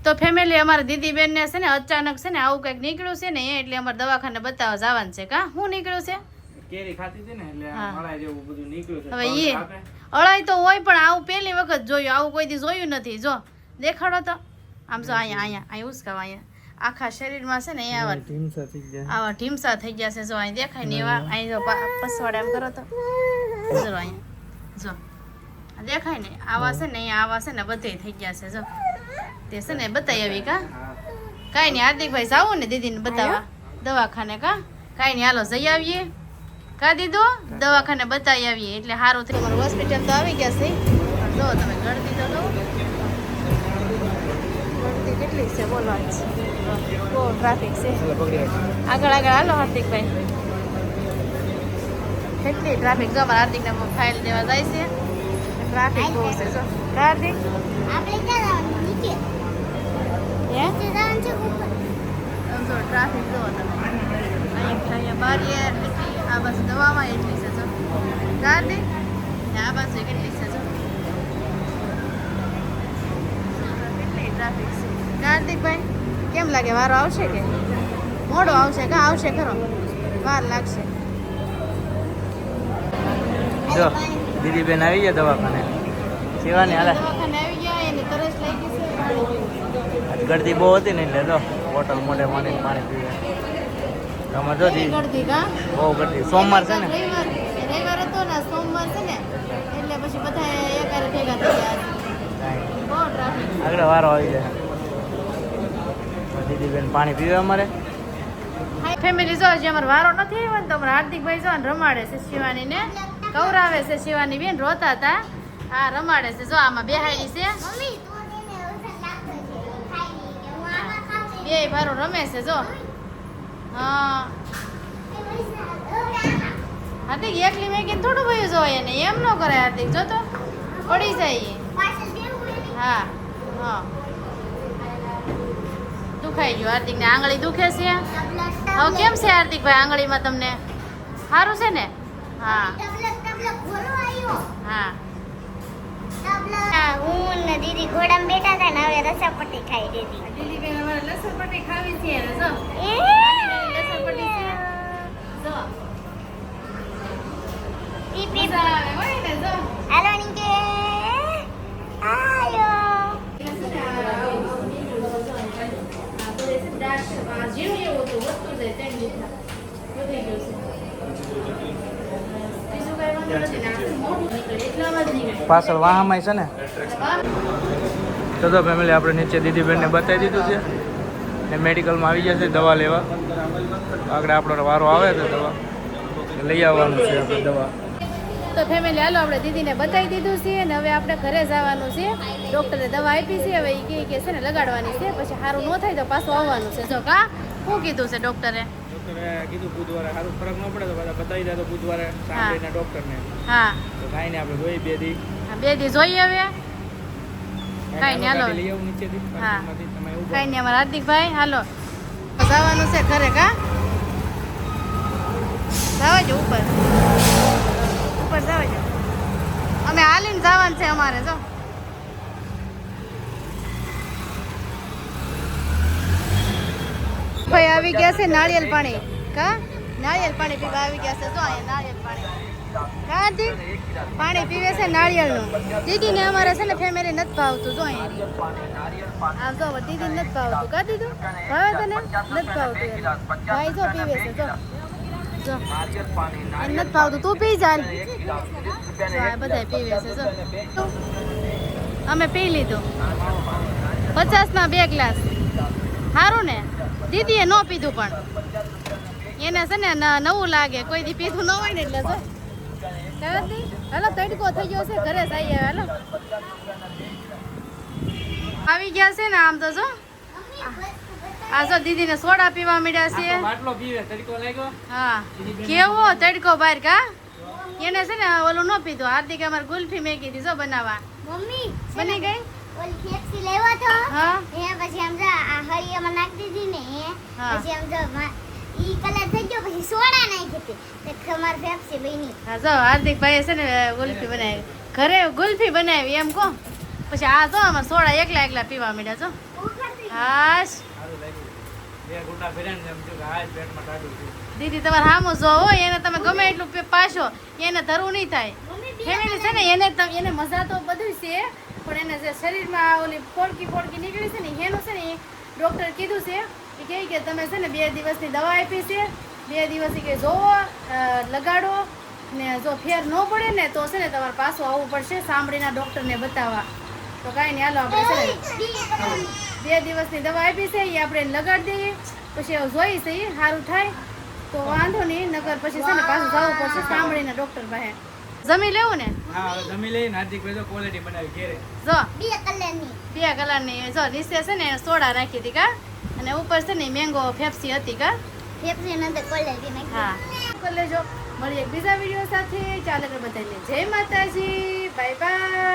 તો ફેમિલી અમારા દીદી બેન ને છે ને અચાનક છે ને આવું કંઈક નીકળ્યું છે ને એટલે અમારે દવાખાને બતાવવા જવાનું છે કા શું નીકળ્યું છે કેરી ખાતી હતી ને એટલે અળાઈ જેવું બધું નીકળ્યું છે હવે એ અળાઈ તો હોય પણ આવું પહેલી વખત જોયું આવું કોઈ દી જોયું નથી જો દેખાડો તો આમ જો અહીંયા ઉસકાવ અહીંયા આખા શરીરમાં છે ને આવા ઢીમસા થઈ ગયા છે જો અહીં દેખાય ને એવા અહીં જો પસવાડે એમ કરો તો જો અહીંયા જો દેખાય ને આવા છે ને અહીંયા આવા છે ને બધે થઈ ગયા છે જો તે છે ને બતાવી આવી કા કાંઈ નહીં હાર્દિકભાઈ જાવું ને દીદીને બતાવવા દવાખાને કા કાંઈ નહીં હાલો જઈ આવીએ કા દીધો દવાખાને બતાવી આવીએ એટલે સારું થયું અમારું હોસ્પિટલ તો આવી ગયા છે જો તમે ગળદી તો લો ગળદી કેટલી છે બોલો બહુ ટ્રાફિક છે આગળ હાલો હાર્દિકભાઈ કેટલી ટ્રાફિક જો અમારા હાર્દિકને ફાઇલ દેવા જાય છે ટ્રાફિક બહુ છે જો હાર્દિક ટ્રાફિક જો તમે અહીંયા બારીએ આ બસ દવામાં એટલી છે જો હાર્દિક આ બસ કેટલી છે જો કેટલી ટ્રાફિક છે હાર્દિકભાઈ કેમ લાગે વારો આવશે કે મોડો આવશે કા આવશે ખરો વાર લાગશે જો દીદી બેન આવી ગયા દવાખાને સેવાની હાલે દવાખાને આવી ગયા એની તરસ લાગી છે ગળદી બહુ હતી ને એટલે જો બોટલ મોઢે માંડીને પાણી પીવે તમારે જો દી ગળદી કા બહુ ગળદી સોમવાર છે ને રવિવાર હતો ને સોમવાર છે ને એટલે પછી બધા એકારે ભેગા થઈ ગયા બહુ ટ્રાફિક આગળ વારો આવી જાય દીદી બેન પાણી પીવે અમારે ફેમિલી જો હજી અમારો વારો નથી આવ્યો ને તો અમારા હાર્દિકભાઈ જો ને રમાડે છે શિવાનીને કવરાવે છે શિવાની બેન રોતા હતા હા રમાડે છે જો આમાં બેહાડી છે બે ભારો રમે છે જો હા હાર્દિક એકલી મેં કીધું થોડું ભયું જોવાય એને એમ ન કરે હાર્દિક જો તો પડી જાય હા હા દુખાઈ ગયું હાર્દિક ને આંગળી દુખે છે હવે કેમ છે હાર્દિકભાઈ આંગળીમાં તમને સારું છે ને હા હા હું ને દીદી ઘોડામાં બેઠા હતા ને હવે રસાપટ્ટી ખાઈ દીધી દીદી બેન અમારે લસણપટ્ટી ખાવી છે ને જો લસણપટ્ટી છે જો પી પી મજા આવે હોય ને જો હાલો નીચે આયો પાછળ વાહમાં છે ને તો ફેમિલી આપણે નીચે દીદી બેનને બતાવી દીધું છે ને મેડિકલમાં આવી ગયા છે દવા લેવા આગળ આપણો વારો આવે તો દવા લઈ આવવાનું છે આપણે દવા તો ફેમિલી હાલો આપણે દીદીને બતાવી દીધું છે અને હવે આપણે ઘરે જવાનું છે ડૉક્ટરે દવા આપી છે હવે એ કે છે ને લગાડવાની છે પછી સારું ન થાય તો પાછું આવવાનું છે જો કા શું કીધું છે ડૉક્ટરે કીધું બુધવારે સારું ફરક ન પડે તો બધા બતાવી દે તો બુધવારે સાંજના ડૉક્ટરને હા તો કાંઈ નહીં આપણે જોઈએ બે દી બે દી જોઈએ હવે કાંઈ નહીં હાલો લઈ આવું નીચેથી હા તમે એવું કાંઈ નહીં અમારા હાર્દિકભાઈ હાલો જવાનું છે ઘરે કા જવા જો ઉપર જવા જો અમે હાલીને જવાનું છે અમારે જો ભાઈ આવી ગયા છે નાળિયેર પાણી કા નાળિયેર પાણી પીવા આવી ગયા છે જો અહીંયા નાળિયેર પાણી કાંથી પાણી પીવે છે નાળિયેરનું દીદીને અમારે છે ને ફેમિલી નથી ભાવતું જો અહીંયા આ જો દીદી નથી ભાવતું કા દીધું ભાવે તને નથી ભાવતું ભાઈ જો પીવે છે જો જો એને નથી ભાવતું તું પી જા બધા પીવે છે જો અમે પી લીધું 50 ના 2 ગ્લાસ સારું ને દીદીએ ન પીધું પણ એને છે ને નવું લાગે કોઈ દી પીધું ન હોય ને એટલે જો હાલો તડકો થઈ ગયો છે ઘરે જઈ આવે હાલો આવી ગયા છે ને આમ તો જો આ જો દીદીને સોડા પીવા મળ્યા છે બાટલો પીવે તડકો લાગ્યો હા કેવો તડકો બહાર કા એને છે ને ઓલું ન પીધું હાર્દિક અમારે ગુલ્ફી મેકી હતી જો બનાવવા મમ્મી બની ગઈ ઓલ ખેપસી લેવા તો હા એ પછી સમજા આ હરિયામાં નાખી દીધી ને હા. પછી સમજા ઈ કલર થઈ ગયો પછી સોડા નાખી હતી તે તમાર પેપ્સી બની હા જો હાર્દિક ભાઈ છે ને ગુલ્ફી બનાવી ઘરે ગુલ્ફી બનાવી એમ કહો પછી આ જો અમારે સોડા એકલા પીવા મળ્યા જો હાશ સારું લાગ્યું. બે ગુંડા ફેર્યા ને એમ થયું કે હા જ પેટમાં ટાઢું થયું. દીદી તમારે હામો જો હો એને તમે ગમે એટલું પાછો એને ધરવું નહીં થાય ફેમિલી છે ને એને મજા તો બધું છે પણ એને જે શરીરમાં ઓલી ફોડકી નીકળી છે ને એનું છે ને ડૉક્ટર કીધું છે એ કહે કે તમે છે ને 2 દિવસની દવા આપી છે 2 દિવસ કે જોવો લગાડો ને જો ફેર ન પડે ને તો છે ને તમારે પાછું આવવું પડશે સાંભળીના ડૉક્ટરને બતાવવા તો કાંઈ નહીં હાલો આપણે છે ને 2 દિવસની દવા આપી છે એ આપણે લગાડી દઈએ પછી એવું જોઈ છે સારું થાય તો વાંધો નહીં નકર પછી છે ને પાછું જવું પડશે સાંભળીને ડૉક્ટર પાસે જમી લેવું ને હા હવે જમી લઈને હાર્દિક ભાઈ તો ક્વોલિટી બનાવી ઘેરે. જો 2 કલરની 2 કલરની જો નીચે છે ને સોડા રાખી હતી કા અને ઉપર છે ને મેંગો ફેફસી હતી કા ફેફસી નંતર ક્વોલિટી નાખી હા કરી લેજો મળીએ એક બીજા વિડીયો સાથે ચાલે બધાને જય માતાજી બાય બાય.